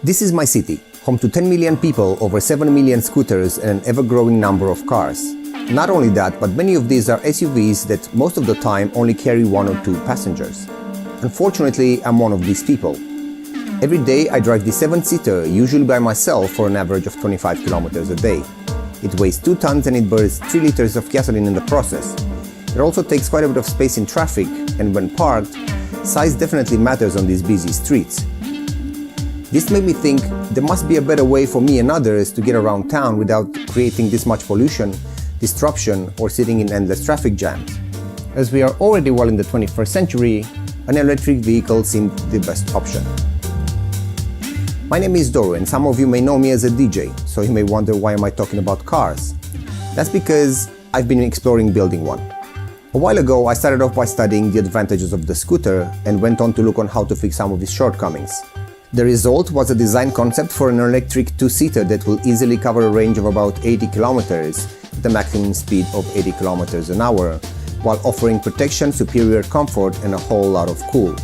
This is my city, home to 10 million people, over 7 million scooters and an ever-growing number of cars. Not only that, but many of these are SUVs that most of the time only carry 1 or 2 passengers. Unfortunately, I'm one of these people. Every day I drive the 7-seater, usually by myself, for an average of 25 kilometers a day. It weighs 2 tons and it burns 3 liters of gasoline in the process. It also takes quite a bit of space in traffic, and when parked, size definitely matters on these busy streets. This made me think there must be a better way for me and others to get around town without creating this much pollution, disruption, or sitting in endless traffic jams. As we are already well in the 21st century, an electric vehicle seemed the best option. My name is Doro, and some of you may know me as a DJ, so you may wonder why am I talking about cars. That's because I've been exploring building one. A while ago, I started off by studying the advantages of the scooter and went on to look on how to fix some of its shortcomings. The result was a design concept for an electric 2-seater that will easily cover a range of about 80 kilometers with a maximum speed of 80 kilometers an hour, while offering protection, superior comfort, and a whole lot of cool.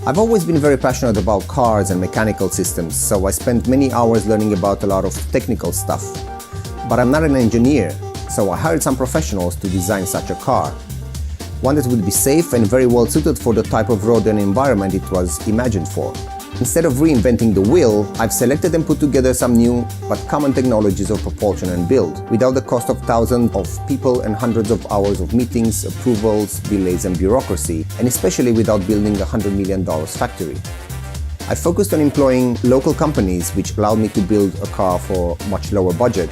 I've always been very passionate about cars and mechanical systems, so I spent many hours learning about a lot of technical stuff. But I'm not an engineer, so I hired some professionals to design such a car. One that would be safe and very well suited for the type of road and environment it was imagined for. Instead of reinventing the wheel, I've selected and put together some new but common technologies of propulsion and build, without the cost of thousands of people and hundreds of hours of meetings, approvals, delays and bureaucracy, and especially without building a $100 million factory. I focused on employing local companies, which allowed me to build a car for a much lower budget,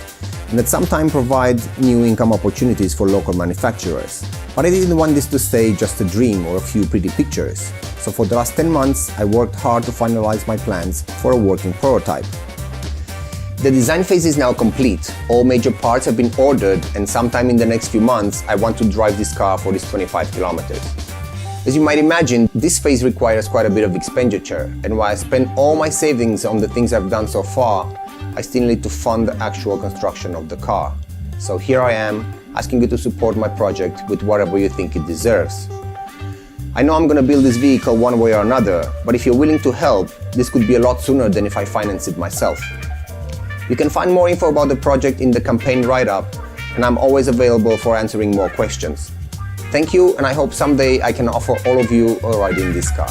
and at some time provide new income opportunities for local manufacturers. But I didn't want this to stay just a dream or a few pretty pictures. So for the last 10 months, I worked hard to finalize my plans for a working prototype. The design phase is now complete. All major parts have been ordered, and sometime in the next few months, I want to drive this car for these 25 kilometers. As you might imagine, this phase requires quite a bit of expenditure, and while I spent all my savings on the things I've done so far, I still need to fund the actual construction of the car. So here I am, asking you to support my project with whatever you think it deserves. I know I'm gonna build this vehicle one way or another, but if you're willing to help, this could be a lot sooner than if I finance it myself. You can find more info about the project in the campaign write-up, and I'm always available for answering more questions. Thank you, and I hope someday I can offer all of you a ride in this car.